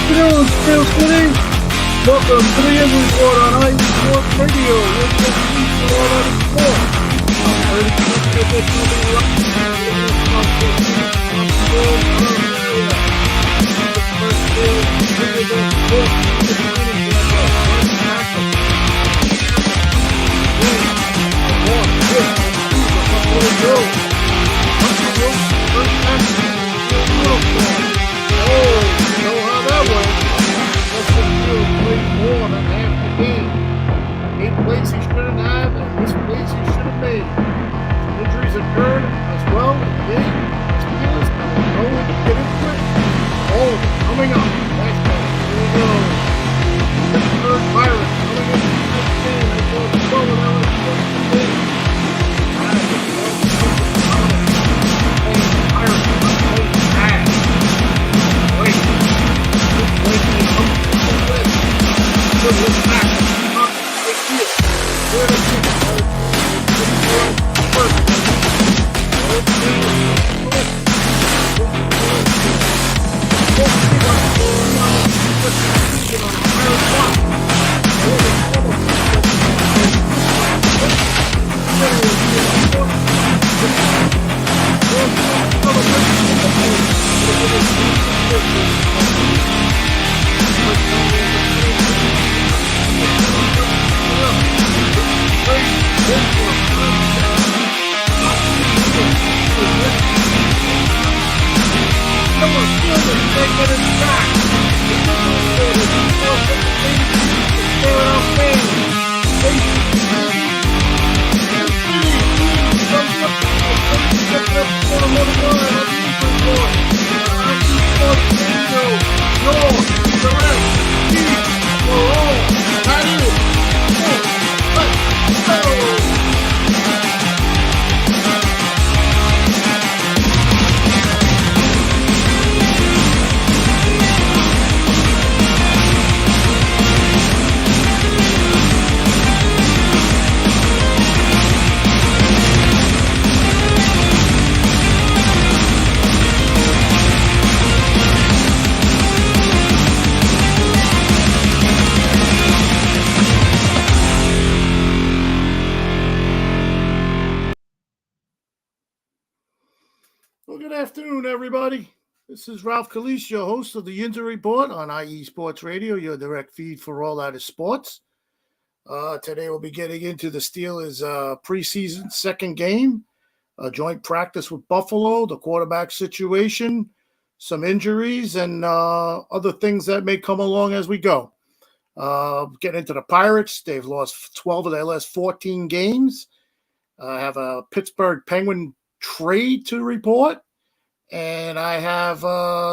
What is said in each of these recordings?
afternoon, Steel City. Welcome to the Yinzer Report on IE Sports Radio. We're just for all that is sports. Plays he shouldn't have, and this plays he should have made. Some injuries occurred as well in the game. Steelers will go and get into it. All of it coming up. Flashback. Here we go. Pittsburgh Pirates coming into this game. They go to slow and now it's going to be. Pirates not playing bad. Wait. This place may come to the list. Good look back. Good afternoon, everybody. This is Ralph Calise, your host of the Yinzer Report on IE Sports Radio, your direct feed for all that is sports. Today we'll be getting into the Steelers' preseason second game, a joint practice with Buffalo, the quarterback situation, some injuries, and other things that may come along as we go. Getting into the Pirates, they've lost 12 of their last 14 games. I have a Pittsburgh Penguin trade to report. And I have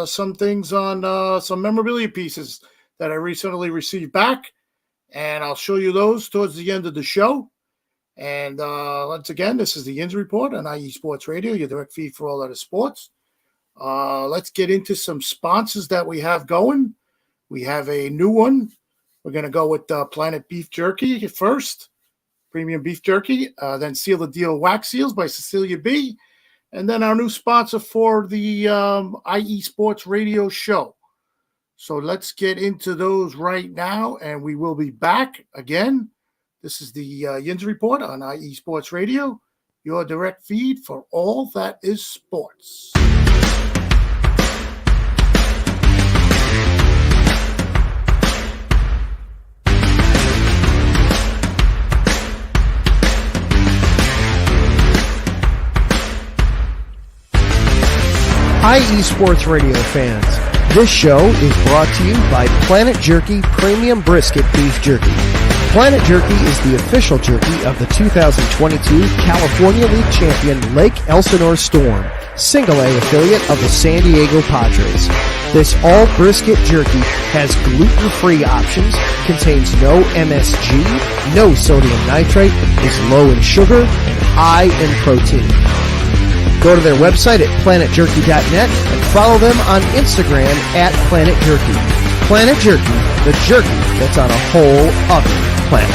some things on some memorabilia pieces that I recently received back. And I'll show you those towards the end of the show. And once again, this is the Yinzer Report on IE Sports Radio, your direct feed for all that is sports. Let's get into some sponsors that we have going. We have a new one. We're going to go with Planet Beef Jerky first, premium beef jerky. Then Seal the Deal Wax Seals by Cecilia B. And then our new sponsor for the IE Sports Radio show. So let's get into those right now, and we will be back again. This is the Yinzer Report on IE Sports Radio, your direct feed for all that is sports. IE Sports Radio fans, this show is brought to you by Planet Jerky Premium Brisket Beef Jerky. Planet Jerky is the official jerky of the 2022 California League champion Lake Elsinore Storm, single-A affiliate of the San Diego Padres. This all-brisket jerky has gluten-free options, contains no MSG, no sodium nitrate, is low in sugar, and high in protein. Go to their website at planetjerky.net and follow them on Instagram at Planet Jerky. Planet Jerky, the jerky that's on a whole other planet.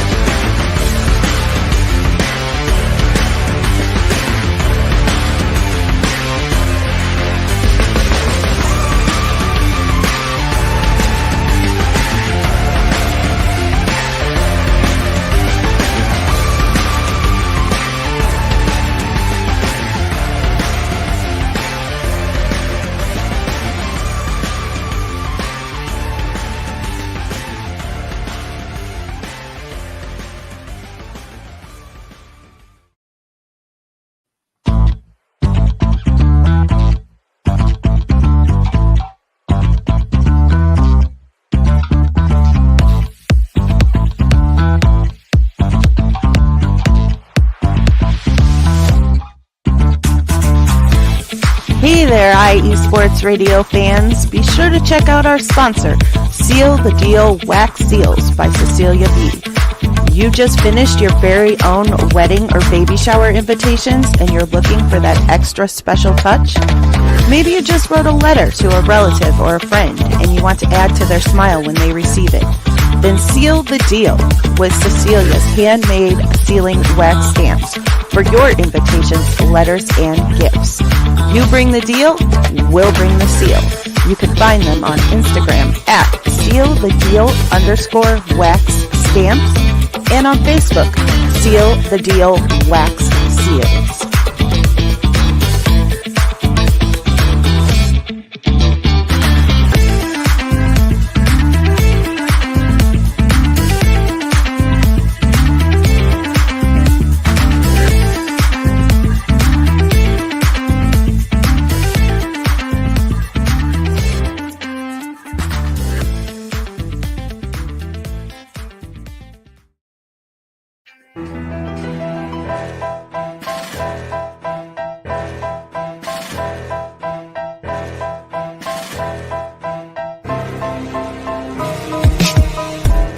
Sports Radio fans, be sure to check out our sponsor, Seal the Deal Wax Seals by Cecilia B. You just finished your very own wedding or baby shower invitations and you're looking for that extra special touch? Maybe you just wrote a letter to a relative or a friend and you want to add to their smile when they receive it. Then seal the deal with Cecilia's handmade sealing wax stamps for your invitations, letters, and gifts. You bring the deal, we'll bring the seal. You can find them on Instagram at sealthedeal_wax stamps and on Facebook, Seal the Deal Wax Seals.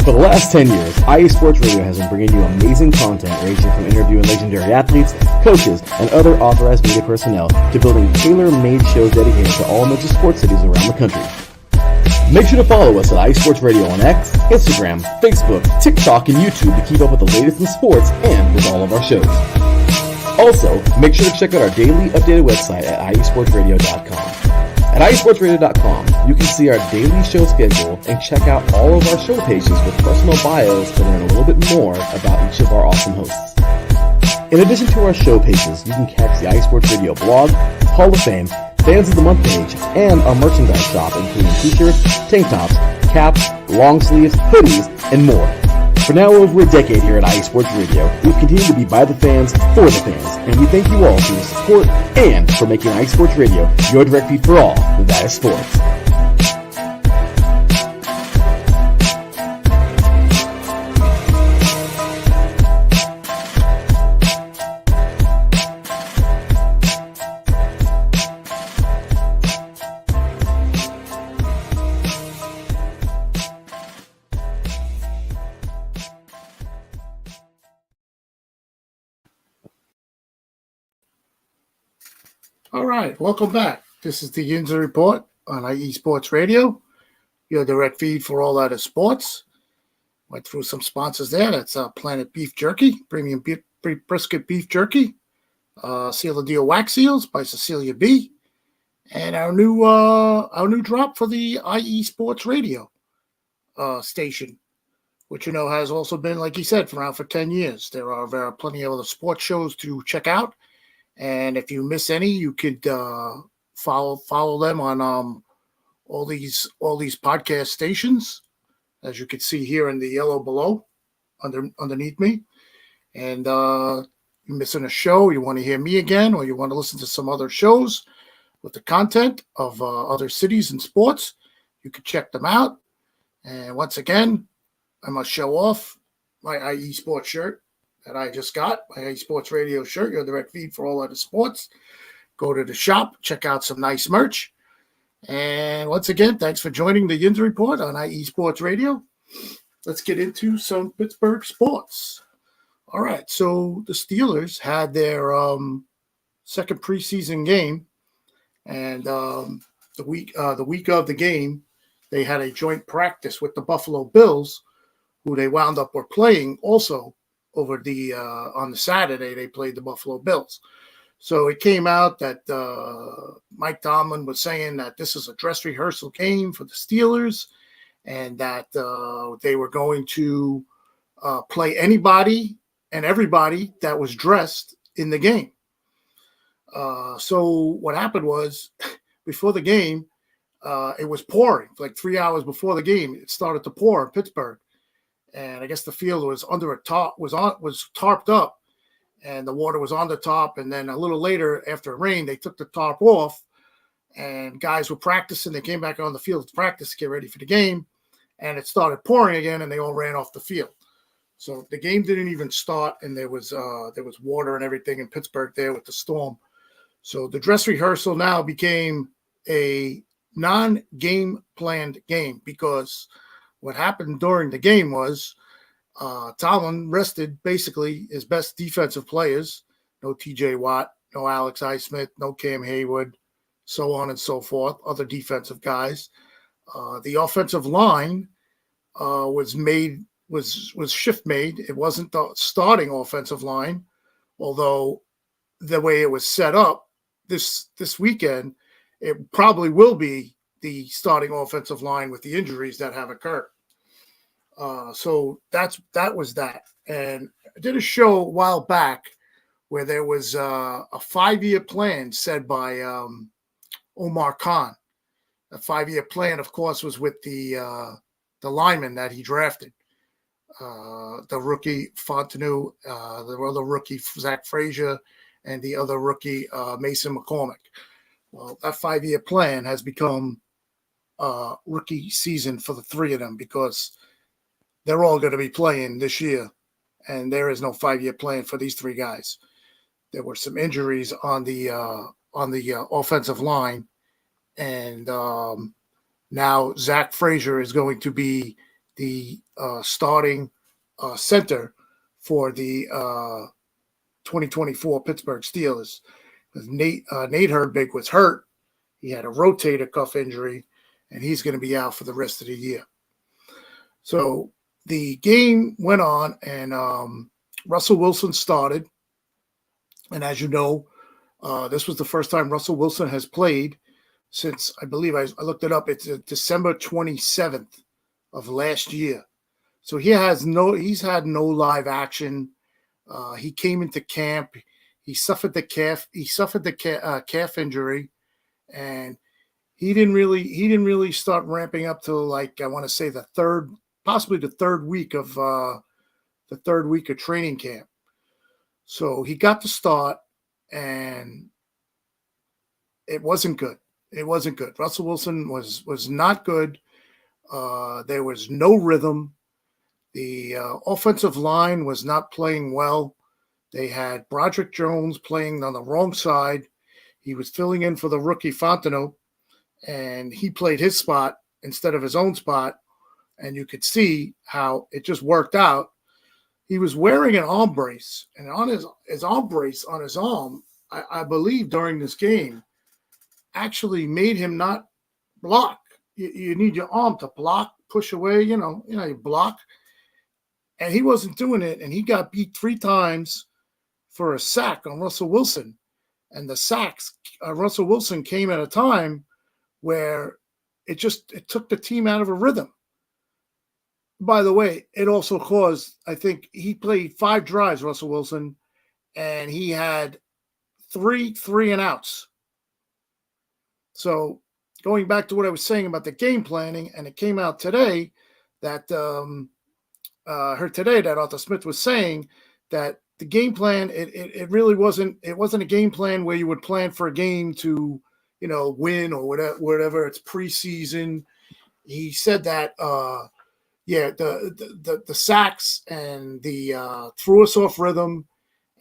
For the last 10 years, IE Sports Radio has been bringing you amazing content ranging from interviewing legendary athletes, coaches, and other authorized media personnel to building tailor-made shows dedicated to all major sports cities around the country. Make sure to follow us at IE Sports Radio on X, Instagram, Facebook, TikTok, and YouTube to keep up with the latest in sports and with all of our shows. Also, make sure to check out our daily updated website at iesportsradio.com. At iesportsradio.com, you can see our daily show schedule and check out all of our show pages with personal bios to learn a little bit more about each of our awesome hosts. In addition to our show pages, you can catch the iSports Radio blog, Hall of Fame, Fans of the Month page, and our merchandise shop including t-shirts, tank tops, caps, long sleeves, hoodies, and more. For now over a decade here at IE Sports Radio, we've continued to be by the fans, for the fans, and we thank you all for your support and for making IE Sports Radio your direct feed for all that is sports. All right, welcome back. This is the Yinzer Report on IE Sports Radio, your direct feed for all that is sports. Went through some sponsors there. That's Planet Beef Jerky, premium brisket beef jerky, Seal the Deal Wax Seals by Cecilia B, and our new drop for the IE Sports Radio station, which has also been, like you said, around for 10 years. There are plenty of other sports shows to check out. And if you miss any, you could follow them on all these podcast stations, as you can see here in the yellow below, underneath me. And you're missing a show, you want to hear me again, or you want to listen to some other shows with the content of other cities and sports, you can check them out. And once again, I must show off my IE Sports shirt that I just got, my IE Sports Radio shirt, your direct feed for all other sports. Go to the shop, check out some nice merch. And once again, thanks for joining the Yinzer Report on IE Sports Radio. Let's get into some Pittsburgh sports. All right, so the Steelers had their second preseason game, and the week of the game, they had a joint practice with the Buffalo Bills, who they wound up were playing also over the on the Saturday. They played the Buffalo Bills. So it came out that Mike Tomlin was saying that this is a dress rehearsal game for the Steelers, and that they were going to play anybody and everybody that was dressed in the game. So what happened was, before the game, it was pouring. Like 3 hours before the game, it started to pour in Pittsburgh. And I guess the field was was tarped up, and the water was on the top. And then a little later, after it rained, they took the tarp off, and guys were practicing. They came back on the field to practice to get ready for the game, and it started pouring again, and they all ran off the field. So the game didn't even start, and there was water and everything in Pittsburgh there with the storm. So the dress rehearsal now became a non-game planned game, because what happened during the game was Tomlin rested basically his best defensive players. No TJ Watt, no Alex Highsmith, no Cam Haywood, so on and so forth, other defensive guys. The offensive line was shift made. It wasn't the starting offensive line, although the way it was set up this weekend, it probably will be the starting offensive line with the injuries that have occurred. So that was that. And I did a show a while back where there was a 5-year plan said by Omar Khan. A 5-year plan, of course, was with the lineman that he drafted, the rookie Fontenot, the other rookie Zach Frazier, and the other rookie Mason McCormick. Well, that 5-year plan has become rookie season for the three of them, because they're all going to be playing this year, and there is no 5-year plan for these three guys. There were some injuries on the offensive line, and now Zach Frazier is going to be the starting center for the 2024 Pittsburgh Steelers. Nate Herbig was hurt. He had a rotator cuff injury, and he's going to be out for the rest of the year. So the game went on, and Russell Wilson started. And as you know, this was the first time Russell Wilson has played since, I believe, I looked it up, it's December 27th of last year. So he's had no live action. He came into camp. He suffered the calf injury, and he didn't really start ramping up till, like, I want to say possibly the third week of training camp. So he got the start, and it wasn't good. It wasn't good. Russell Wilson was not good. There was no rhythm. The offensive line was not playing well. They had Broderick Jones playing on the wrong side. He was filling in for the rookie Fontenot, and he played his spot instead of his own spot, and you could see how it just worked out. He was wearing an arm brace, and on his arm brace on his arm, I believe during this game, actually made him not block. You need your arm to block, push away, you block. And he wasn't doing it, and he got beat 3 times for a sack on Russell Wilson. And the sacks, Russell Wilson came at a time where it took the team out of a rhythm. By the way, it also caused, I think he played 5 drives, Russell Wilson, and he had 3 and outs. So going back to what I was saying about the game planning, and it came out today that heard today that Arthur Smith was saying that the game plan, it really wasn't a game plan where you would plan for a game to, win or whatever. It's preseason. He said that the sacks and the threw us off rhythm,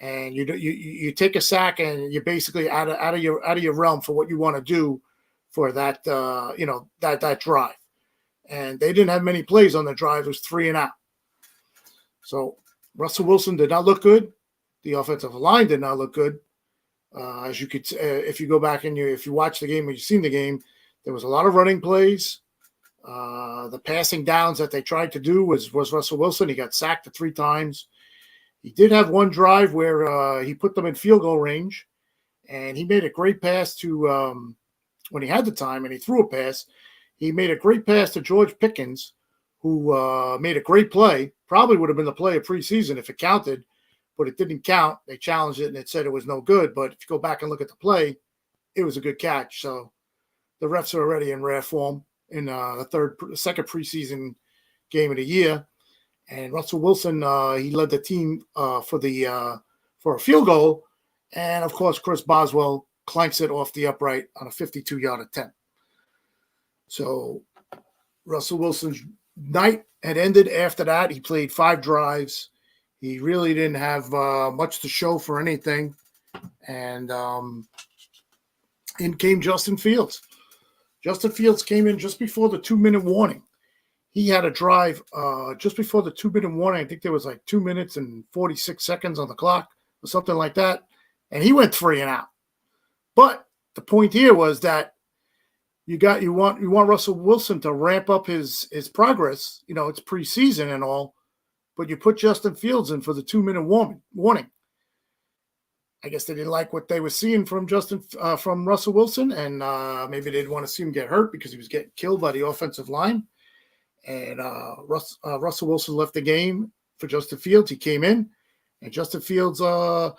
and you take a sack and you're basically out of your realm for what you want to do for that that drive. And they didn't have many plays on the drive. It was 3 and out. So Russell Wilson did not look good. The offensive line did not look good. As you could, if you go back and if you watch the game or you've seen the game, there was a lot of running plays. The passing downs that they tried to do was Russell Wilson. He got sacked 3 times. He did have one drive where he put them in field goal range, and he made a great pass to when he had the time, and he threw a pass. He made a great pass to George Pickens, who made a great play. Probably would have been the play of preseason if it counted, but it didn't count. They challenged it, and it said it was no good. But if you go back and look at the play, it was a good catch. So the refs are already in rare form in the second preseason game of the year. And Russell Wilson, he led the team for a field goal. And, of course, Chris Boswell clanks it off the upright on a 52-yard attempt. So Russell Wilson's night had ended after that. He played 5 drives. He really didn't have much to show for anything. And in came Justin Fields. Justin Fields came in just before the 2-minute warning. He had a drive just before the 2-minute warning. I think there was like 2 minutes and 46 seconds on the clock or something like that. And he went 3 and out. But the point here was that you want Russell Wilson to ramp up his progress. You know, it's preseason and all, but you put Justin Fields in for the 2-minute warning. I guess they didn't like what they were seeing from Russell Wilson, and maybe they didn't want to see him get hurt because he was getting killed by the offensive line. And Russell Wilson left the game for Justin Fields. He came in, and Justin Fields, he wanted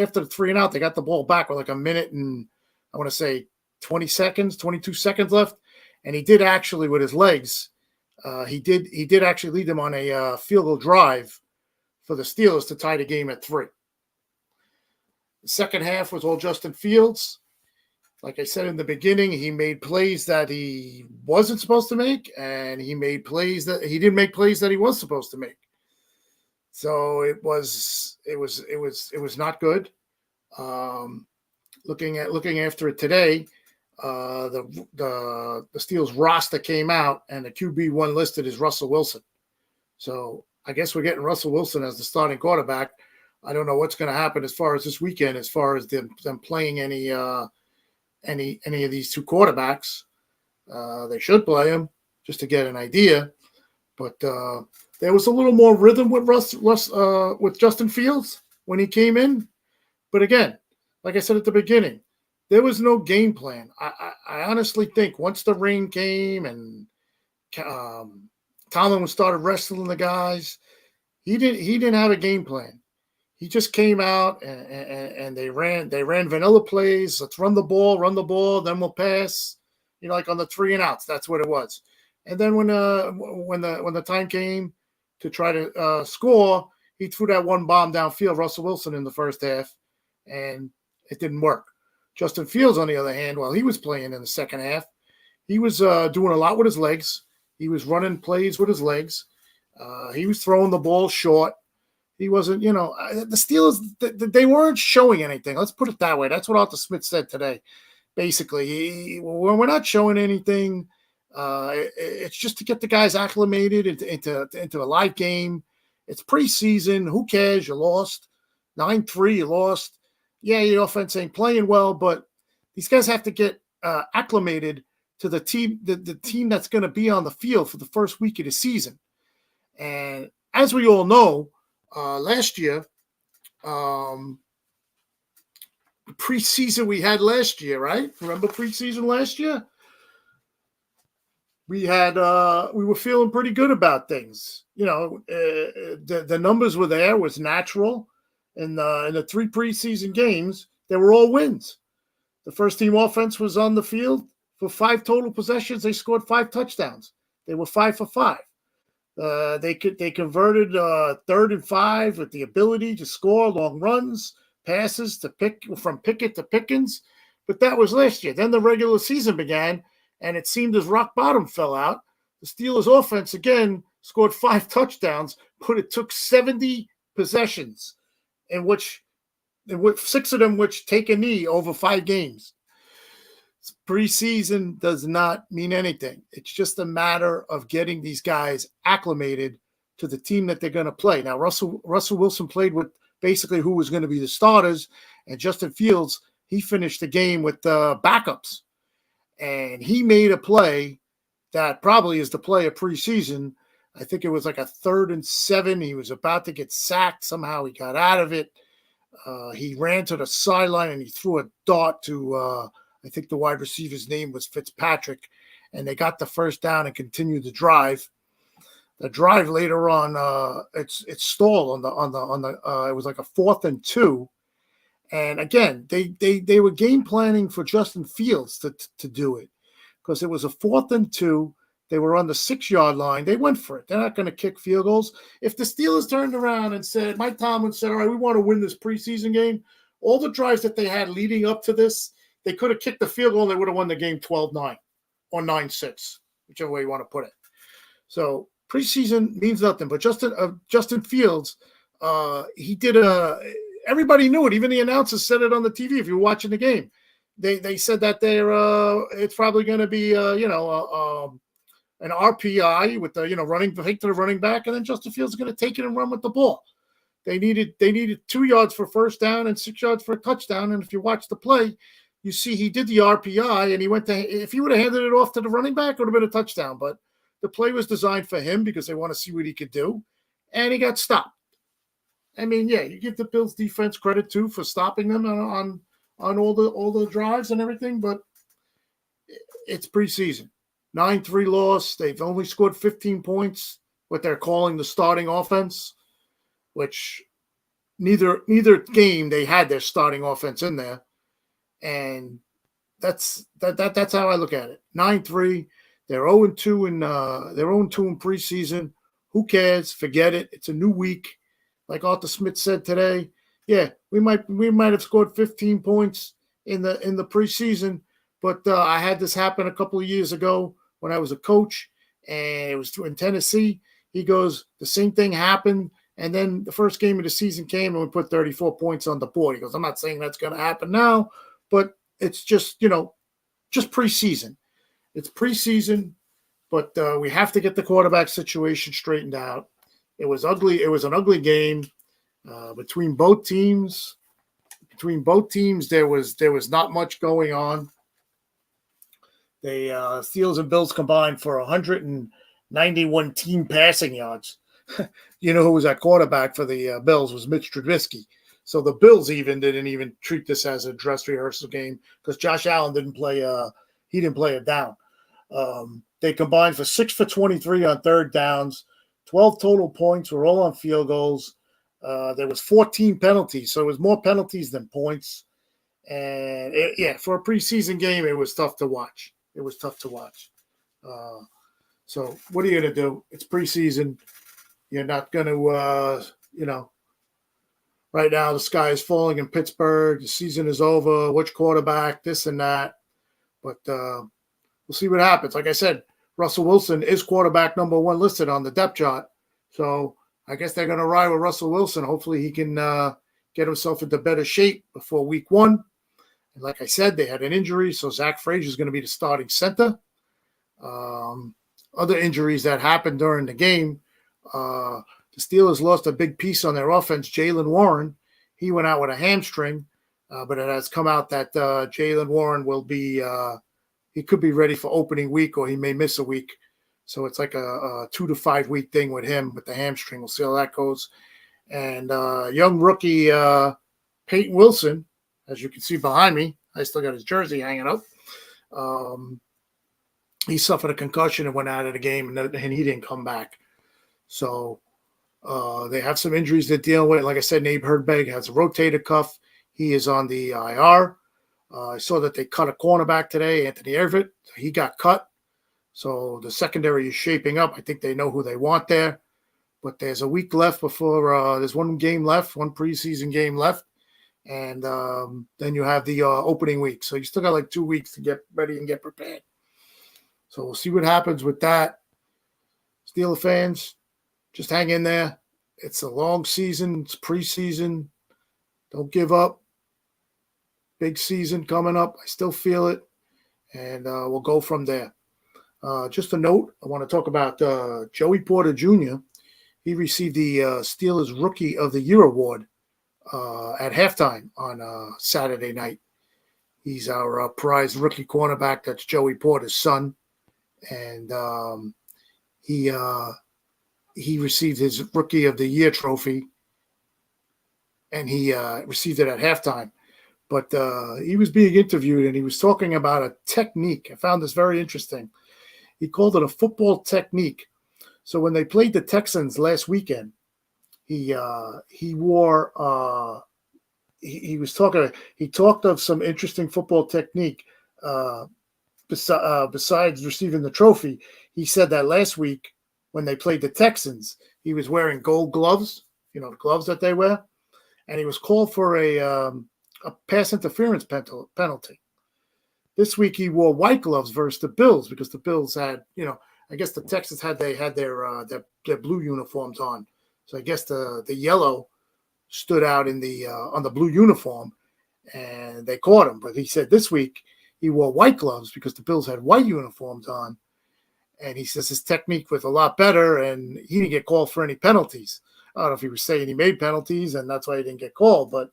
after the 3 and out, they got the ball back with like a minute and I want to say 22 seconds left, and he did actually with his legs. He did actually lead them on a field goal drive for the Steelers to tie the game at 3. The second half was all Justin Fields. Like I said in the beginning, he made plays that he wasn't supposed to make, and he made plays that he didn't make plays that he was supposed to make. So it was not good. Looking after it today, the Steelers roster came out, and the QB1 listed is Russell Wilson. So I guess we're getting Russell Wilson as the starting quarterback. I don't know what's going to happen as far as this weekend, as far as them playing any of these two quarterbacks. They should play him just to get an idea, but there was a little more rhythm with with Justin Fields when he came in. But again, like I said at the beginning, there was no game plan. I honestly think once the rain came and Tomlin started wrestling the guys, he didn't have a game plan. He just came out and they ran vanilla plays. Let's run the ball, then we'll pass. You know, like on the 3 and outs. That's what it was. And then when the time came to try to score, he threw that one bomb downfield, Russell Wilson, in the first half, and it didn't work. Justin Fields, on the other hand, while he was playing in the second half, he was doing a lot with his legs. He was running plays with his legs. He was throwing the ball short. He wasn't, the Steelers, they weren't showing anything. Let's put it that way. That's what Arthur Smith said today. Basically, when we're not showing anything, it's just to get the guys acclimated into a live game. It's preseason. Who cares? You lost 9-3. You lost. Yeah, your offense ain't playing well, but these guys have to get acclimated to the team, the team that's going to be on the field for the first week of the season. And as we all know, last year, preseason we had last year, right? Remember preseason last year? We were feeling pretty good about things. The numbers were there, was natural. In the 3 preseason games, they were all wins. The first team offense was on the field for 5 total possessions. They scored 5 touchdowns. They were 5 for 5. They converted 3rd and 5 with the ability to score long runs, passes from Pickett to Pickens. But that was last year. Then the regular season began, and it seemed as rock bottom fell out. The Steelers offense again scored 5 touchdowns, but it took 70 possessions, in which 6 of them which take a knee over 5 games. Preseason does not mean anything. It's just a matter of getting these guys acclimated to the team that they're going to play. Now, Russell Wilson played with basically who was going to be the starters, and Justin Fields, he finished the game with the backups. And he made a play that probably is the play of preseason. I think it was like a 3rd and 7. He was about to get sacked. Somehow he got out of it. He ran to the sideline and he threw a dart to I think the wide receiver's name was Fitzpatrick, and they got the first down and continued the drive. The drive later on, it stalled on the it was like a 4th and 2, and again they were game planning for Justin Fields to do it because it was a 4th and 2. They were on the 6-yard line. They went for it. They're not going to kick field goals. If the Steelers turned around and said, Mike Tomlin said, all right, we want to win this preseason game, all the drives that they had leading up to this, they could have kicked the field goal and they would have won the game 12-9 or 9-6, whichever way you want to put it. So preseason means nothing. But Justin Fields, he did everybody knew it. Even the announcers said it on the TV if you were watching the game. they said that it's probably going to be an RPI with the running fake to the running back, and then Justin Fields is going to take it and run with the ball. They needed 2 yards for first down and 6 yards for a touchdown. And if you watch the play, you see he did the RPI and if he would have handed it off to the running back, it would have been a touchdown. But the play was designed for him because they want to see what he could do, and he got stopped. I mean, yeah, you give the Bills defense credit too for stopping them on all the drives and everything, but it's preseason. 9-3 loss. They've only scored 15 points, what they're calling the starting offense, which neither game they had their starting offense in there. And that's how I look at it. 9-3. They're 0-2 in preseason. Who cares? Forget it. It's a new week. Like Arthur Smith said today, yeah, we might have scored 15 points in the preseason, but I had this happen a couple of years ago when I was a coach, and it was in Tennessee. He goes, the same thing happened, and then the first game of the season came and we put 34 points on the board. He goes, I'm not saying that's going to happen now, but it's just just preseason. It's preseason, but we have to get the quarterback situation straightened out. It was ugly. It was an ugly game between both teams. There was not much going on. The Steelers and Bills combined for 191 team passing yards. Who was at quarterback for the Bills was Mitch Trubisky. So the Bills didn't even treat this as a dress rehearsal game because Josh Allen didn't play. He didn't play it down. They combined for 6 for 23 on third downs. 12 total points were all on field goals. There was 14 penalties, so it was more penalties than points. And for a preseason game, it was tough to watch. So what are you going to do? It's preseason. You're not going to, right now the sky is falling in Pittsburgh. The season is over. Which quarterback, this and that. But we'll see what happens. Like I said, Russell Wilson is quarterback number 1 listed on the depth chart. So I guess they're going to ride with Russell Wilson. Hopefully he can get himself into better shape before week 1. And like I said, they had an injury, so Zach Frazier is going to be the starting center. Other injuries that happened during the game, the Steelers lost a big piece on their offense, Jaylen Warren. He went out with a hamstring, but it has come out that Jaylen Warren will be he could be ready for opening week, or he may miss a week. So it's like a 2 to 5 week thing with him with the hamstring. We'll see how that goes. And young rookie Peyton Wilson, as you can see behind me, I still got his jersey hanging up. He suffered a concussion and went out of the game, and he didn't come back. So they have some injuries they're dealing with. Like I said, Nabe Herdbeg has a rotator cuff. He is on the IR. I saw that they cut a cornerback today, Anthony Everett. He got cut. So the secondary is shaping up. I think they know who they want there. But there's a week left before there's one game left, one preseason game left. And then you have the opening week. So you still got like 2 weeks to get ready and get prepared. So we'll see what happens with that. Steeler fans, just hang in there. It's a long season. It's preseason. Don't give up. Big season coming up. I still feel it. And we'll go from there. Just a note, I want to talk about Joey Porter Jr. He received the Steelers Rookie of the Year award at halftime on Saturday night. He's our prized rookie cornerback. That's Joey Porter's son. And he received his Rookie of the Year trophy. And he received it at halftime. But he was being interviewed, and he was talking about a technique. I found this very interesting. He called it a football technique. So when they played the Texans last weekend, he talked of some interesting football technique besides receiving the trophy. He said that last week when they played the Texans, he was wearing gold gloves, the gloves that they wear, and he was called for a pass interference penalty. This week he wore white gloves versus the Bills because the Bills had, I guess the Texans had their blue uniforms on. So I guess the yellow stood out in the on the blue uniform, and they caught him. But he said this week he wore white gloves because the Bills had white uniforms on. And he says his technique was a lot better, and he didn't get called for any penalties. I don't know if he was saying he made penalties, and that's why he didn't get called. But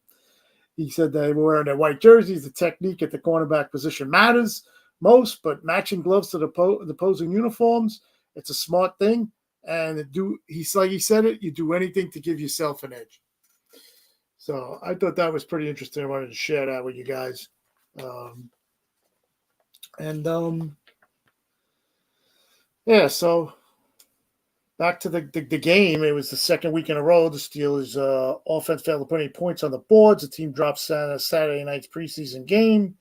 he said they were wearing their white jerseys. The technique at the cornerback position matters most, but matching gloves to the opposing uniforms, it's a smart thing. And he's like he said it, you do anything to give yourself an edge. So I thought that was pretty interesting. I wanted to share that with you guys. Yeah, so back to the game. It was the second week in a row the Steelers' offense failed to put any points on the boards. The team dropped Saturday night's preseason game.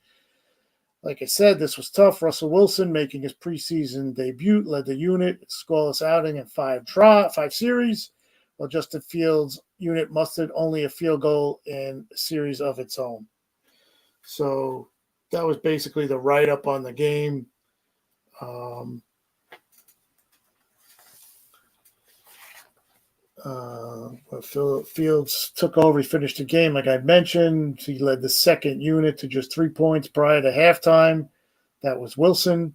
Like I said, this was tough. Russell Wilson, making his preseason debut, led the unit, scoreless outing in five series, while Justin Fields' unit mustered only a field goal in a series of its own. So that was basically the write-up on the game. Fields took over. He finished the game, like I mentioned. He led the second unit to just 3 points prior to halftime. That was Wilson.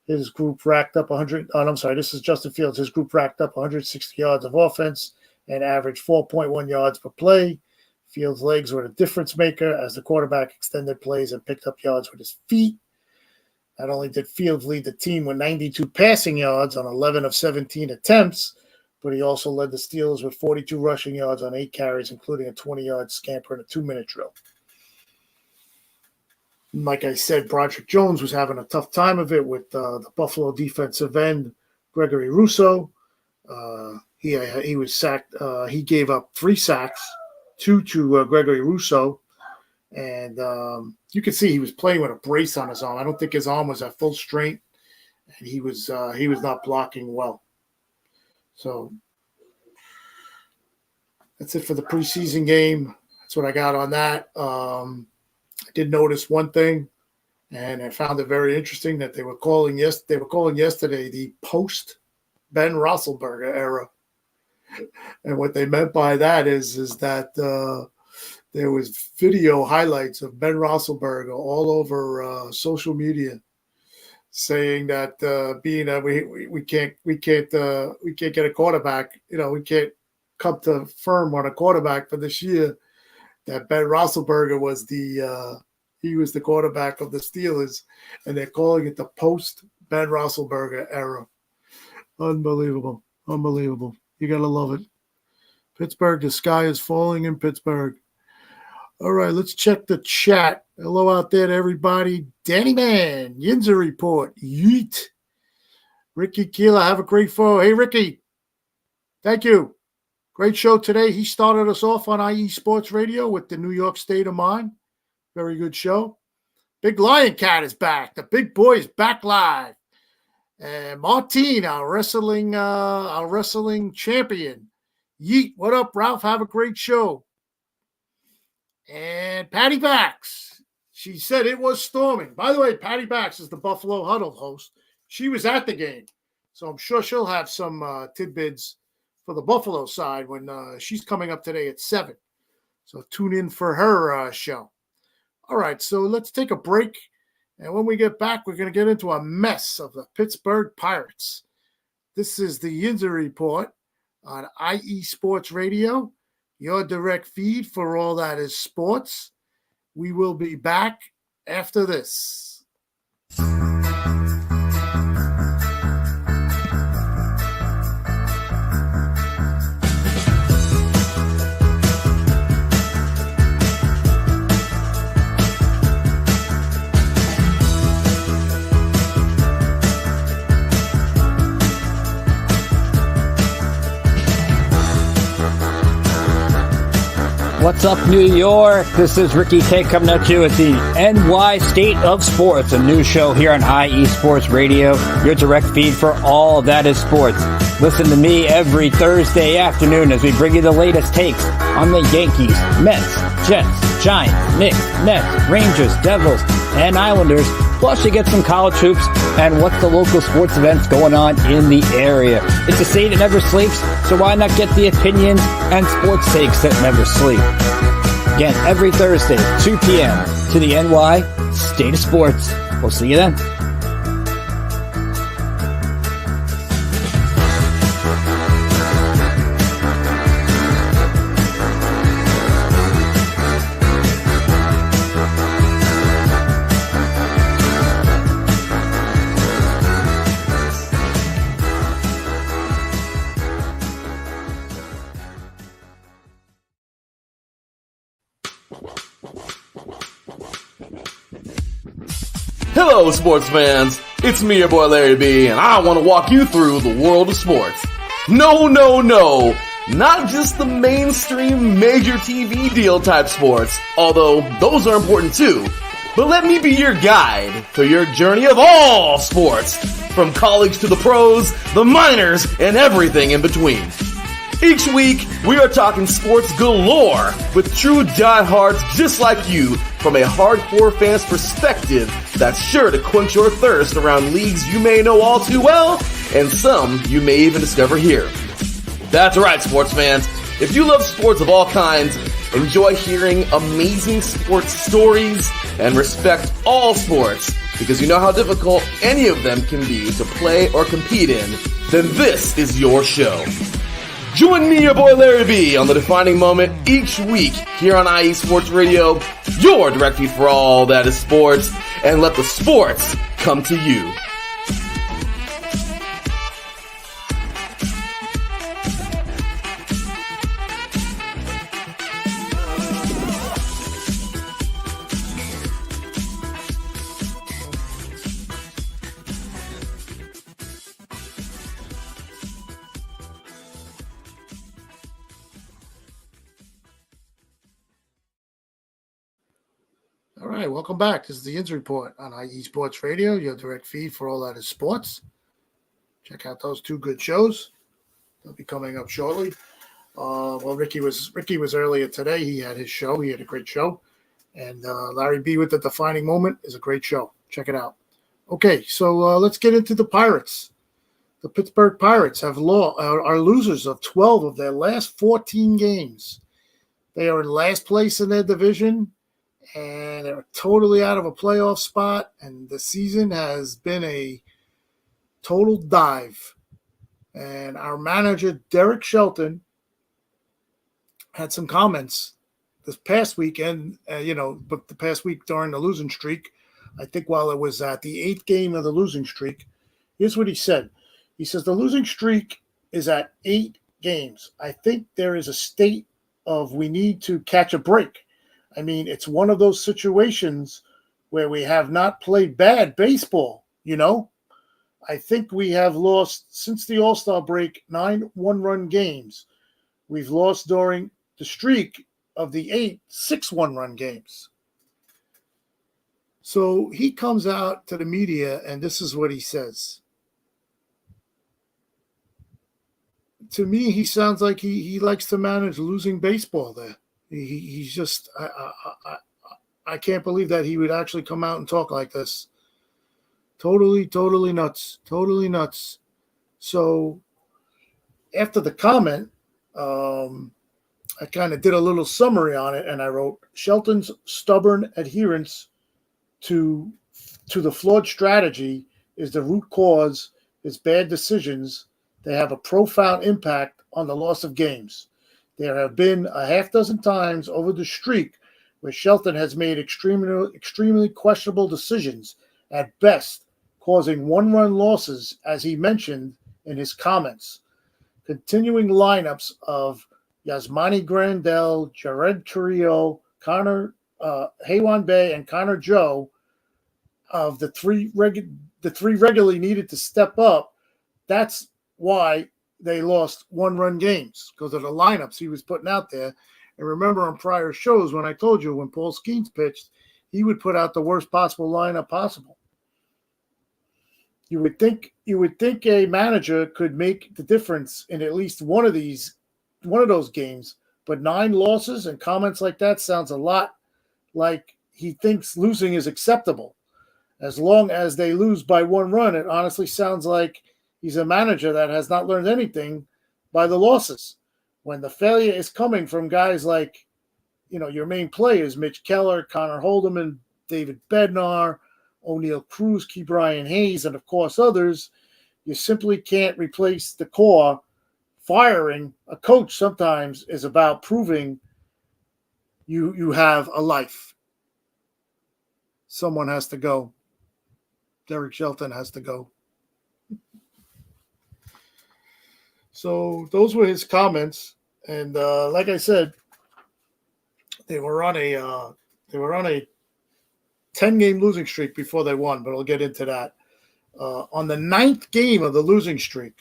His group racked up 100. Oh, I'm sorry. This is Justin Fields. His group racked up 160 yards of offense and averaged 4.1 yards per play. Fields' legs were the difference maker as the quarterback extended plays and picked up yards with his feet. Not only did Fields lead the team with 92 passing yards on 11 of 17 attempts, but he also led the Steelers with 42 rushing yards on 8 carries, including a 20-yard scamper and a 2-minute drill. Like I said, Broderick Jones was having a tough time of it with the Buffalo defensive end, Gregory Rousseau. He was sacked. He gave up 3 sacks, 2 to Gregory Rousseau. And you could see he was playing with a brace on his arm. I don't think his arm was at full strength, and he was not blocking well. So that's it for the preseason game. That's what I got on that. I did notice one thing, and I found it very interesting that they were calling yesterday the post Ben Roethlisberger era. And what they meant by that is that there was video highlights of Ben Roethlisberger all over social media, saying that being that we can't get a quarterback, we can't come to firm on a quarterback for this year. That Ben Roethlisberger was the quarterback of the Steelers, and they're calling it the post Ben Roethlisberger era. Unbelievable. You gotta love it. Pittsburgh, the sky is falling in Pittsburgh. All right, let's check the chat. Hello out there to everybody. Danny Man, Yinzer report. Yeet. Ricky Keeler, have a great photo. Hey, Ricky. Thank you. Great show today. He started us off on IE Sports Radio with the New York State of Mind. Very good show. Big Lion Cat is back. The big boy is back live. And Martine, our wrestling champion. Yeet. What up, Ralph? Have a great show. And Patty Bax, she said it was storming. By the way, Patty Bax is the Buffalo Huddle host. She was at the game, so I'm sure she'll have some tidbits for the Buffalo side when she's coming up today at 7. So tune in for her show. All right, so let's take a break. And when we get back, we're going to get into a mess of the Pittsburgh Pirates. This is the Yinzer Report on IE Sports Radio. Your direct feed for all that is sports. We will be back after this. What's up, New York? This is Ricky K coming at you with the NY State of Sports, a new show here on IE Sports Radio, your direct feed for all that is sports. Listen to me every Thursday afternoon as we bring you the latest takes on the Yankees, Mets, Jets, Giants, Knicks, Nets, Rangers, Devils, and Islanders. Plus, you get some college hoops and what's the local sports events going on in the area. It's a state that never sleeps, so why not get the opinions and sports takes that never sleep? Again, every Thursday, 2 p.m. to the NY State of Sports. We'll see you then. Hello, sports fans. It's me, your boy Larry B, and I want to walk you through the world of sports. No, not just the mainstream major TV deal type sports, although those are important too. But let me be your guide for your journey of all sports, from college to the pros, the minors, and everything in between. Each week, we are talking sports galore with true diehards just like you from a hardcore fan's perspective that's sure to quench your thirst around leagues you may know all too well and some you may even discover here. That's right, sports fans. If you love sports of all kinds, enjoy hearing amazing sports stories, and respect all sports because you know how difficult any of them can be to play or compete in, then this is your show. Join me, your boy Larry B, on the defining moment each week here on IE Sports Radio, your direct feed for all that is sports, and let the sports come to you. All right, welcome back. This is the Yinzer Report on IE Sports Radio, your direct feed for all that is sports. Check out those two good shows. They'll be coming up shortly. Ricky was earlier today. He had his show. He had a great show. And Larry B with the Defining Moment is a great show. Check it out. Okay, so let's get into the Pirates. The Pittsburgh Pirates are losers of 12 of their last 14 games. They are in last place in their division, and they're totally out of a playoff spot, and the season has been a total dive. And our manager, Derek Shelton, had some comments this past weekend, but the past week during the losing streak, I think while it was at the 8th game of the losing streak. Here's what he said. He says, the losing streak is at 8 games. I think there is a state of we need to catch a break. I mean, it's one of those situations where we have not played bad baseball, I think we have lost, since the All-Star break, 9 one-run games. We've lost during the streak of the 8 6-1-run games. So he comes out to the media, and this is what he says. To me, he sounds like he likes to manage losing baseball there. He's just I can't believe that he would actually come out and talk like this. Totally nuts. Totally nuts. So after the comment, I kind of did a little summary on it, and I wrote, Shelton's stubborn adherence to the flawed strategy is the root cause. His bad decisions, they have a profound impact on the loss of games. There have been a half dozen times over the streak where Shelton has made extremely questionable decisions at best, causing one-run losses, as he mentioned in his comments. Continuing lineups of Yasmani Grandal, Jared Carrillo, Connor Haywan Bay, and Connor Joe, of the three regularly needed to step up. That's why they lost one-run games, because of the lineups he was putting out there. And remember on prior shows when I told you when Paul Skeens pitched, he would put out the worst possible lineup possible. You would think a manager could make the difference in at least one of those games, but 9 losses and comments like that sounds a lot like he thinks losing is acceptable. As long as they lose by 1 run, it honestly sounds like he's a manager that has not learned anything by the losses. When the failure is coming from guys like your main players, Mitch Keller, Connor Holdeman, David Bednar, O'Neal Cruz, Key Brian Hayes, and of course others, you simply can't replace the core. Firing a coach sometimes is about proving you have a life. Someone has to go. Derek Shelton has to go. So those were his comments, and like I said, they were on a 10-game losing streak before they won, but I'll get into that. On the 9th game of the losing streak,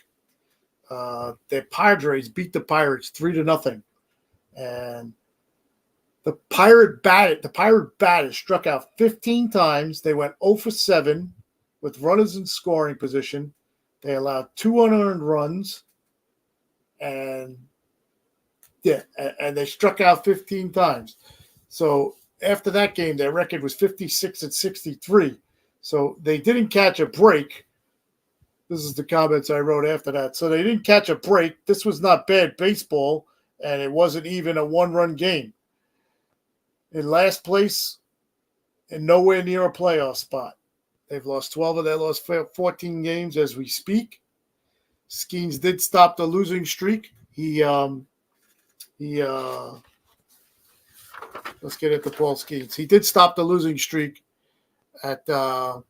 the Padres beat the Pirates 3-0, and the Pirate batters struck out 15 times. They went 0 for 7 with runners in scoring position. They allowed 2 unearned runs, and they struck out 15 times. So after that game, their record was 56-63. So they didn't catch a break. This is the comments I wrote after that. So they didn't catch a break. This was not bad baseball, and it wasn't even a one-run game. In last place and nowhere near a playoff spot. They've lost 12 of their last 14 games as we speak. Skeens did stop the losing streak. Let's get into Paul Skeens. He did stop the losing streak at 10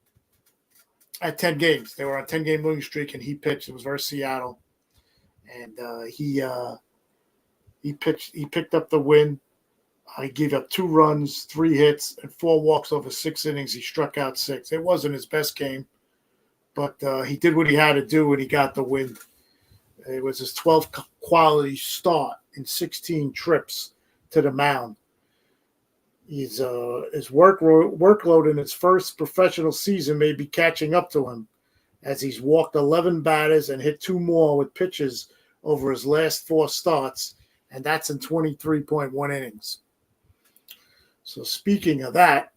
games. They were on a 10-game losing streak, and he pitched. It was versus Seattle, and he pitched. He picked up the win. He gave up 2 runs, 3 hits, and 4 walks over 6 innings. He struck out 6. It wasn't his best game, but he did what he had to do, and he got the win. It was his 12th quality start in 16 trips to the mound. His workload in his first professional season may be catching up to him, as he's walked 11 batters and hit 2 more with pitches over his last 4 starts, and that's in 23.1 innings. So speaking of that,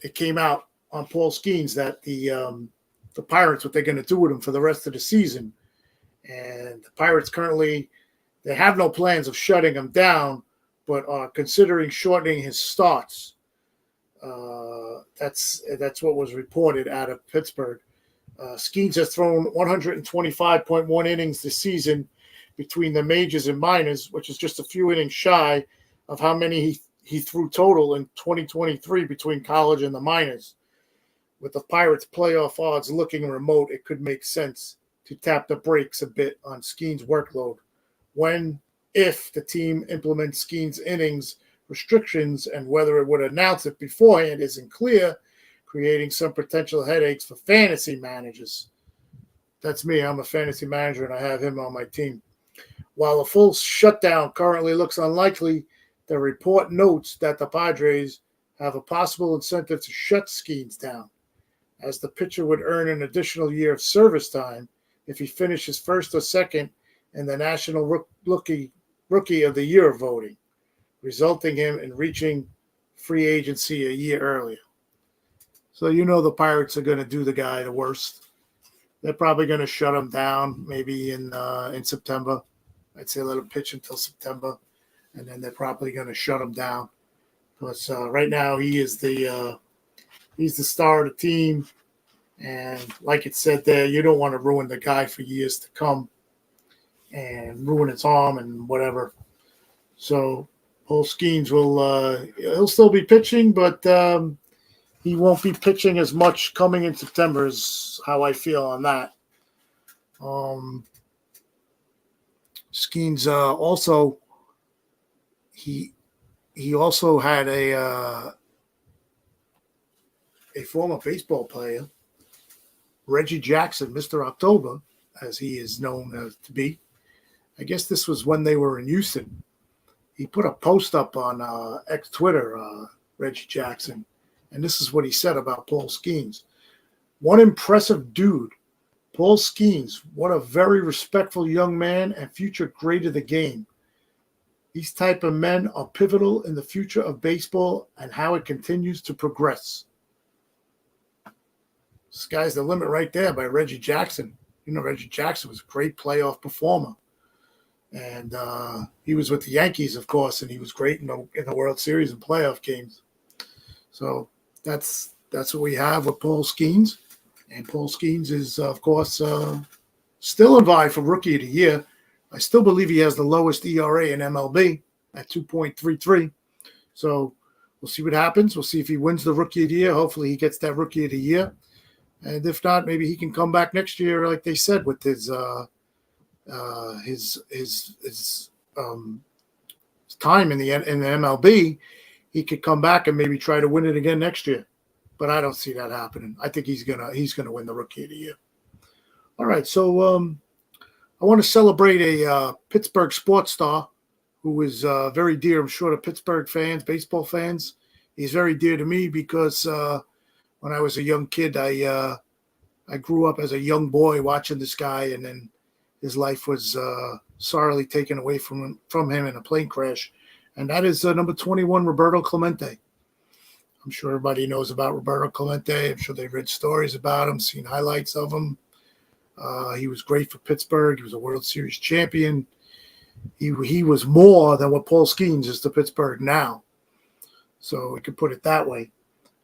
it came out on Paul Skeens that the Pirates, what they're going to do with him for the rest of the season. And the Pirates currently, they have no plans of shutting him down, but are considering shortening his starts. That's what was reported out of Pittsburgh. Skeens has thrown 125.1 innings this season between the majors and minors, which is just a few innings shy of how many he threw total in 2023 between college and the minors. With the Pirates' playoff odds looking remote, it could make sense to tap the brakes a bit on Skeens' workload. If the team implements Skeens' innings restrictions, and whether it would announce it beforehand isn't clear, creating some potential headaches for fantasy managers. That's me. I'm a fantasy manager, and I have him on my team. While a full shutdown currently looks unlikely, the report notes that the Padres have a possible incentive to shut Skeens down, as the pitcher would earn an additional year of service time if he finishes first or second in the National Rookie of the Year voting, resulting him in reaching free agency a year earlier. So the Pirates are going to do the guy the worst. They're probably going to shut him down maybe in September. I'd say let him pitch until September, and then they're probably going to shut him down. Because right now he's the star of the team, and like it said there, you don't want to ruin the guy for years to come and ruin his arm and whatever. So Paul Skeens he'll still be pitching, but he won't be pitching as much coming in September is how I feel on that. Skeens also he also had a former baseball player, Reggie Jackson, Mr. October, as he is known to be. I guess this was when they were in Houston. He put a post up on Twitter, Reggie Jackson, and this is what he said about Paul Skeens. One impressive dude, Paul Skeens. What a very respectful young man and future great of the game. These type of men are pivotal in the future of baseball and how it continues to progress. Sky's the limit right there by Reggie Jackson. Reggie Jackson was a great playoff performer. And he was with the Yankees, of course, and he was great in the World Series and playoff games. So that's what we have with Paul Skeens. And Paul Skeens is, of course, still in vie for Rookie of the Year. I still believe he has the lowest ERA in MLB at 2.33. So we'll see what happens. We'll see if he wins the Rookie of the Year. Hopefully he gets that Rookie of the Year. And if not, maybe he can come back next year, like they said, with his time in the MLB. He could come back and maybe try to win it again next year. But I don't see that happening. I think he's gonna win the Rookie of the Year. All right, so I want to celebrate a Pittsburgh sports star who is very dear, I'm sure, to Pittsburgh fans, baseball fans. He's very dear to me because when I was a young kid, I grew up as a young boy watching this guy, and then his life was sorely taken away from him in a plane crash. And that is number 21, Roberto Clemente. I'm sure everybody knows about Roberto Clemente. I'm sure they've read stories about him, seen highlights of him. He was great for Pittsburgh. He was a World Series champion. He was more than what Paul Skeens is to Pittsburgh now. So we could put it that way.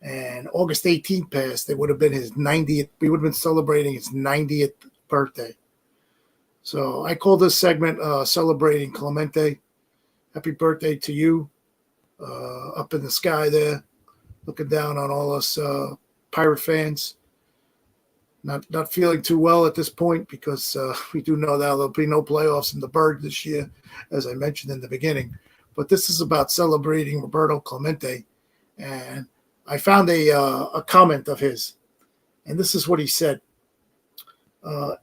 And August 18th passed. It would have been his 90th. We would have been celebrating his 90th birthday. So I call this segment Celebrating Clemente. Happy birthday to you, up in the sky there, looking down on all us Pirate fans. Not feeling too well at this point because we do know that there'll be no playoffs in the Berg this year, as I mentioned in the beginning. But this is about celebrating Roberto Clemente. And I found a comment of his, and this is what he said.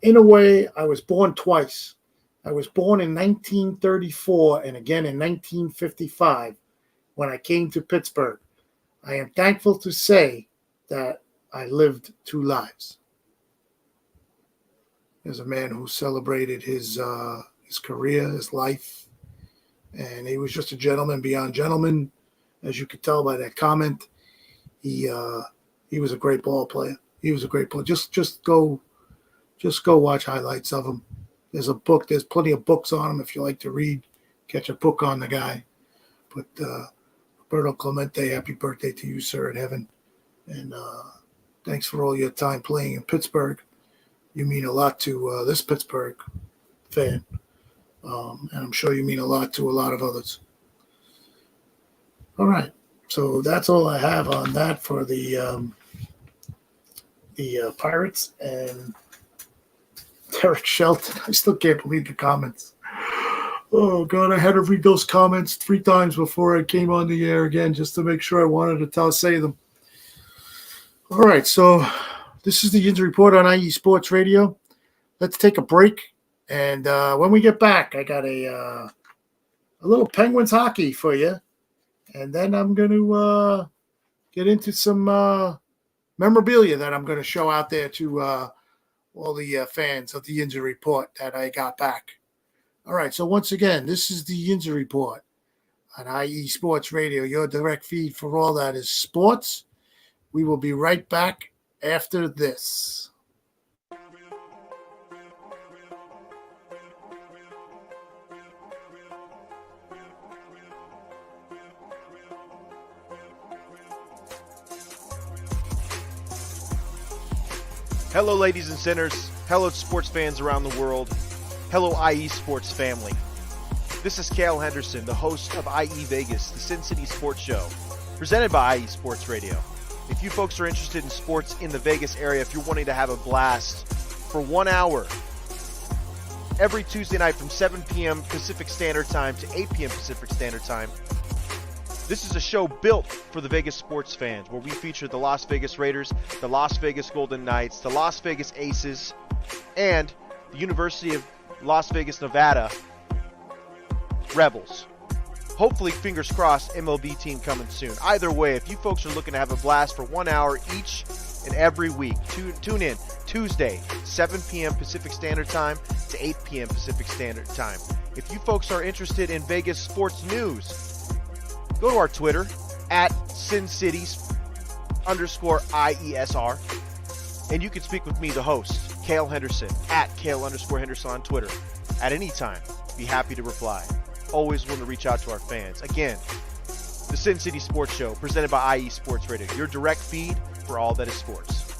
In a way, I was born twice. I was born in 1934 and again in 1955 when I came to Pittsburgh. I am thankful to say that I lived two lives. There's a man who celebrated his career, his life, and he was just a gentleman beyond gentleman, as you could tell by that comment. He was a great ball player. He was a great player. Just go watch highlights of him. There's a book. There's plenty of books on him if you like to read. Catch a book on the guy. But Roberto Clemente, happy birthday to you, sir, in heaven. And thanks for all your time playing in Pittsburgh. You mean a lot to this Pittsburgh fan. And I'm sure you mean a lot to a lot of others. All right. So that's all I have on that for the Pirates. And Derek Shelton, I still can't believe the comments. Oh, God, I had to read those comments 3 times before I came on the air again just to make sure I wanted to say them. All right, so this is the Yinzer Report on IE Sports Radio. Let's take a break. And when we get back, I got a little Penguins hockey for you. And then I'm going to get into some memorabilia that I'm going to show out there to all the fans of the Yinzer Report that I got back. All right, so once again, this is the Yinzer Report on IE Sports Radio, your direct feed for all that is sports. We will be right back after this. Hello, ladies and sinners. Hello, sports fans around the world. Hello, IE Sports family. This is Cale Henderson, the host of IE Vegas, the Sin City Sports Show, presented by IE Sports Radio. If you folks are interested in sports in the Vegas area, if you're wanting to have a blast for 1 hour, every Tuesday night from 7 p.m. Pacific Standard Time to 8 p.m. Pacific Standard Time, this is a show built for the Vegas sports fans, where we feature the Las Vegas Raiders, the Las Vegas Golden Knights, the Las Vegas Aces, and the University of Las Vegas, Nevada Rebels. Hopefully, fingers crossed, MLB team coming soon. Either way, if you folks are looking to have a blast for 1 hour each and every week, tune in Tuesday, 7 p.m. Pacific Standard Time to 8 p.m. Pacific Standard Time. If you folks are interested in Vegas sports news, go to our Twitter at SinCities_IESR, and you can speak with me, the host, Cale Henderson, at Cale_Henderson on Twitter at any time. Be happy to reply. Always want to reach out to our fans. Again, the Sin City Sports Show, presented by IE Sports Radio, your direct feed for all that is sports.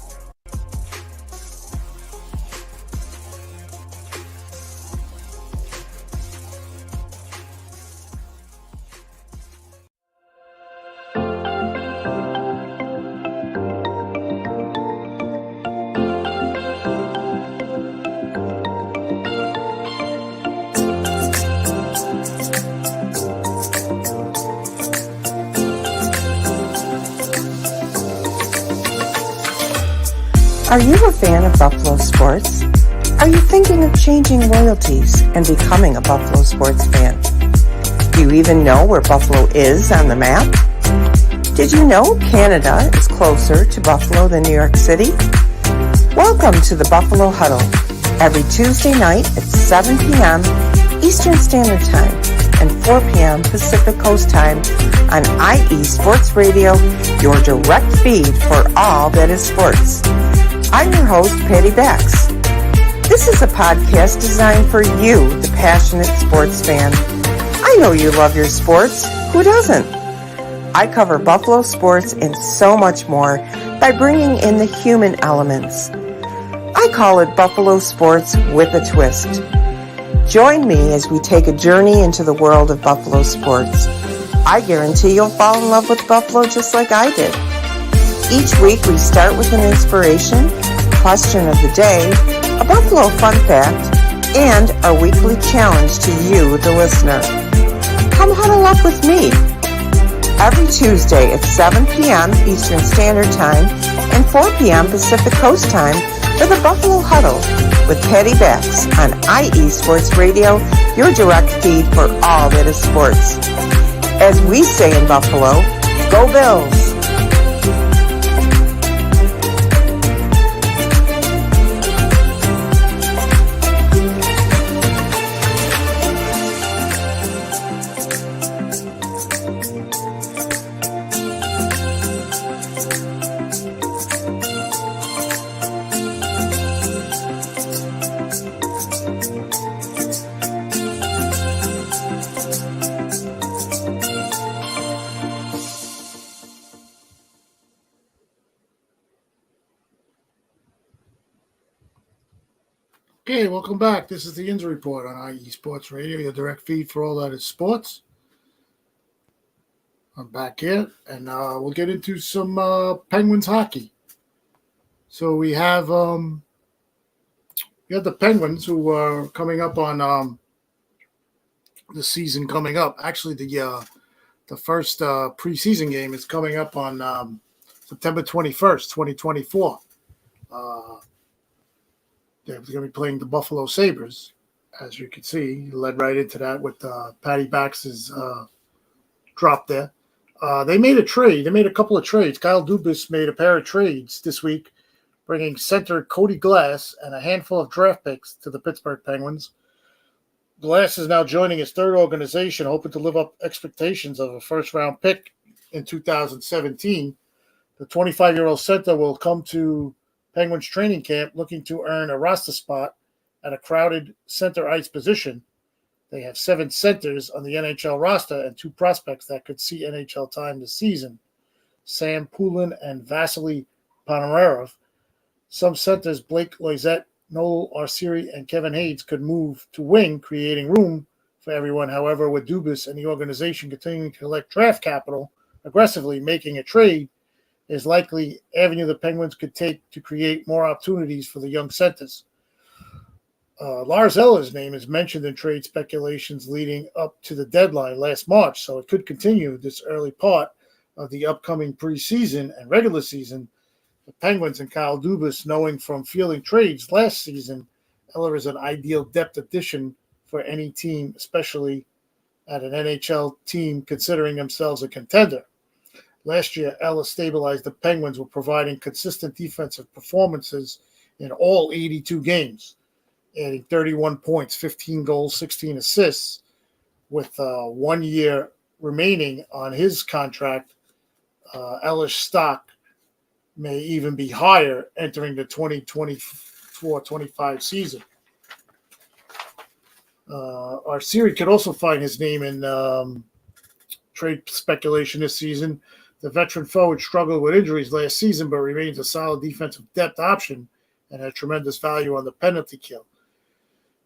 Are you a fan of Buffalo sports? Are you thinking of changing loyalties and becoming a Buffalo sports fan? Do you even know where Buffalo is on the map? Did you know Canada is closer to Buffalo than New York City? Welcome to the Buffalo Huddle, every Tuesday night at 7 p.m. Eastern Standard Time and 4 p.m. Pacific Coast Time on IE Sports Radio, your direct feed for all that is sports. I'm your host, Patty Bax. This is a podcast designed for you, the passionate sports fan. I know you love your sports. Who doesn't? I cover Buffalo sports and so much more by bringing in the human elements. I call it Buffalo Sports with a Twist. Join me as we take a journey into the world of Buffalo sports. I guarantee you'll fall in love with Buffalo just like I did. Each week we start with an inspiration, question of the day, a Buffalo fun fact, and our weekly challenge to you, the listener. Come huddle up with me every Tuesday at 7 p.m. Eastern Standard Time and 4 p.m. Pacific Coast Time for the Buffalo Huddle with Patty Bax on IE Sports Radio, your direct feed for all that is sports. As we say in Buffalo, go Bills! Okay, welcome back. This is the Yinzer Report on IE Sports Radio, your direct feed for all that is sports. I'm back here, and we'll get into some Penguins hockey. So we have the Penguins who are coming up on the season coming up. Actually, the first preseason game is coming up on September 21st, 2024. They're going to be playing the Buffalo Sabres, as you can see. He led right into that with Patty Bax's drop there. They made a trade. They made a couple of trades. Kyle Dubas made a pair of trades this week, bringing center Cody Glass and a handful of draft picks to the Pittsburgh Penguins. Glass is now joining his third organization, hoping to live up expectations of a first-round pick in 2017. The 25-year-old center will come to Penguins training camp looking to earn a roster spot at a crowded center ice position. They have 7 centers on the NHL roster and 2 prospects that could see NHL time this season, Sam Poulin and Vasily Ponomarev. Some centers, Blake Loisette, Noel Arcieri, and Kevin Hayes, could move to wing, creating room for everyone. However, with Dubas and the organization continuing to collect draft capital aggressively, making a trade is likely avenue the Penguins could take to create more opportunities for the young centers. Lars Eller's name is mentioned in trade speculations leading up to the deadline last March, so it could continue this early part of the upcoming preseason and regular season. The Penguins and Kyle Dubas, knowing from fielding trades last season, Eller is an ideal depth addition for any team, especially at an NHL team considering themselves a contender. Last year, Ellis stabilized the Penguins with providing consistent defensive performances in all 82 games, adding 31 points, 15 goals, 16 assists. With 1 year remaining on his contract, Ellis' stock may even be higher entering the 2024-25 season. Arceri could also find his name in trade speculation this season. The veteran forward struggled with injuries last season, but remains a solid defensive depth option and has tremendous value on the penalty kill.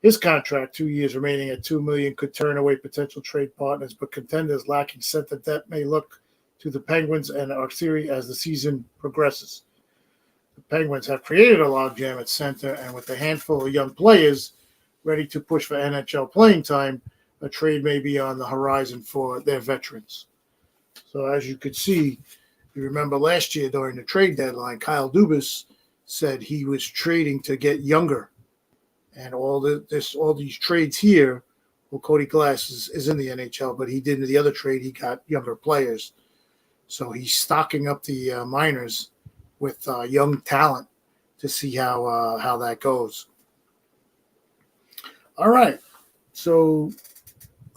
His contract, 2 years remaining at $2 million, could turn away potential trade partners, but contenders lacking center depth may look to the Penguins and Arceri as the season progresses. The Penguins have created a logjam at center, and with a handful of young players ready to push for NHL playing time, a trade may be on the horizon for their veterans. So as you could see, you remember last year during the trade deadline, Kyle Dubas said he was trading to get younger. And all these trades here, well, Cody Glass is in the NHL, but he did in the other trade, he got younger players. So he's stocking up the minors with young talent to see how that goes. All right. So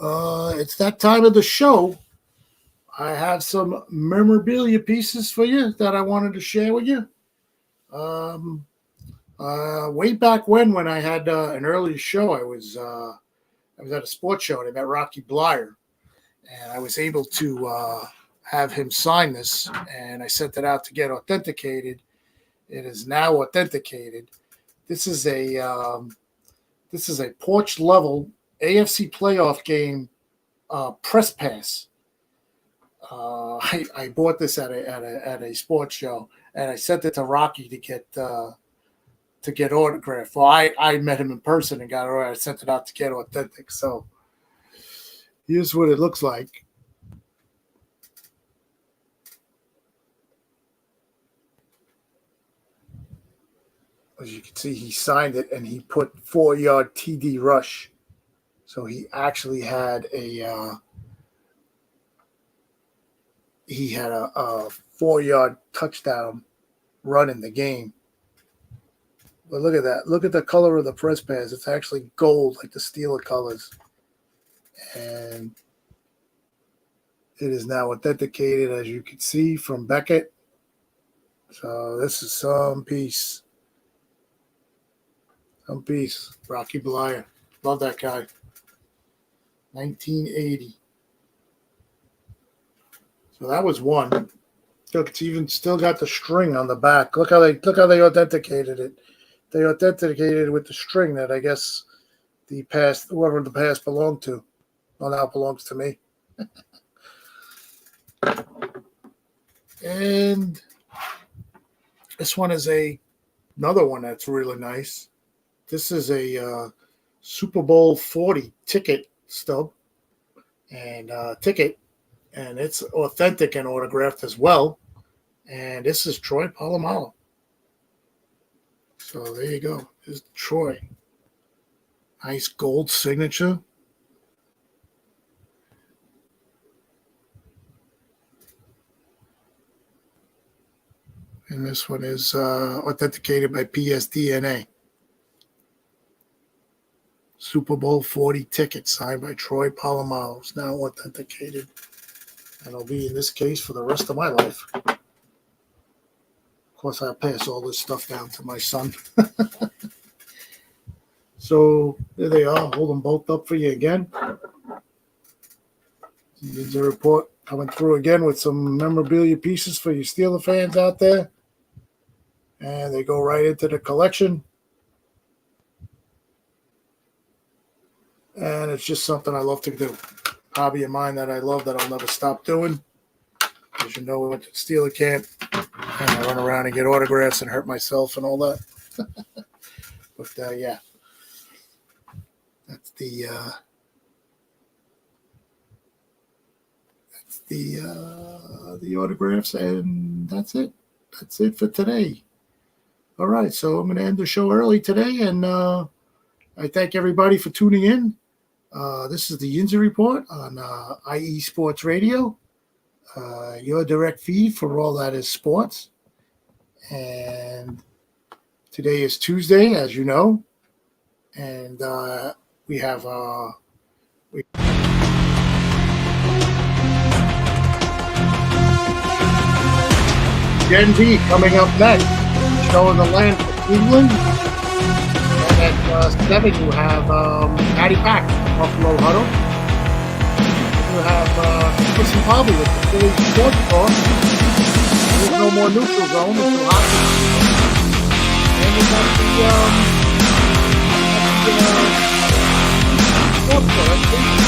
it's that time of the show. I have some memorabilia pieces for you that I wanted to share with you. Way back when I had an early show, I was at a sports show and I met Rocky Blyer, and I was able to have him sign this, and I sent it out to get authenticated. It is now authenticated. This is a porch level AFC playoff game press pass. I bought this at a sports show, and I sent it to Rocky to get autographed. Well, I met him in person and got it. I sent it out to get authentic. So here's what it looks like. As you can see, he signed it and he put 4-yard TD rush. So he actually had a 4-yard touchdown run in the game. But look at that. Look at the color of the press pass. It's actually gold, like the Steeler colors. And it is now authenticated, as you can see, from Beckett. So this is some piece. Some piece. Rocky Blyer. Love that guy. 1980. So that was one. Look, it's even still got the string on the back. Look how they authenticated it. They authenticated it with the string that I guess whoever the pass belonged to. Well, now it belongs to me. And this one is another one that's really nice. This is a Super Bowl 40 ticket stub and ticket, and it's authentic and autographed as well. And this is Troy Polamalu. So there you go. There's Troy. Nice gold signature. And this one is authenticated by PSDNA. Super Bowl 40 ticket signed by Troy Polamalu. It's now authenticated. And it'll be in this case for the rest of my life. Of course, I'll pass all this stuff down to my son. So there they are. Hold them both up for you again. Here's a report coming through again with some memorabilia pieces for you Steeler fans out there. And they go right into the collection. And it's just something I love to do. Hobby of mine that I love that I'll never stop doing. As you know, we went to Steeler camp and I run around and get autographs and hurt myself and all that. But yeah, that's the autographs, and that's it. That's it for today. All right, so I'm going to end the show early today, and I thank everybody for tuning in. This is the Yinzer Report on IE Sports Radio, your direct feed for all that is sports. And today is Tuesday, as you know, and we have Gen V coming up next, showing the land for Cleveland. And At 7, you have Patty Pack, Buffalo Huddle. You have Chris and Bobby with the Philly Sports Bar. There's no more neutral zone until hockey. And we got the sports bar. That's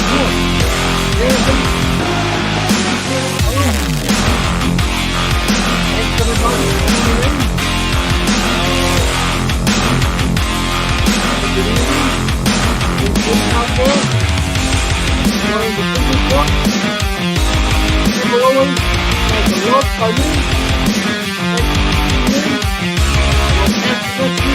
basically sports. Thanks everybody for tuning in. Good evening. Good out there. Enjoying the business work. As always, thank the Lord for you. Thank you for tuning in.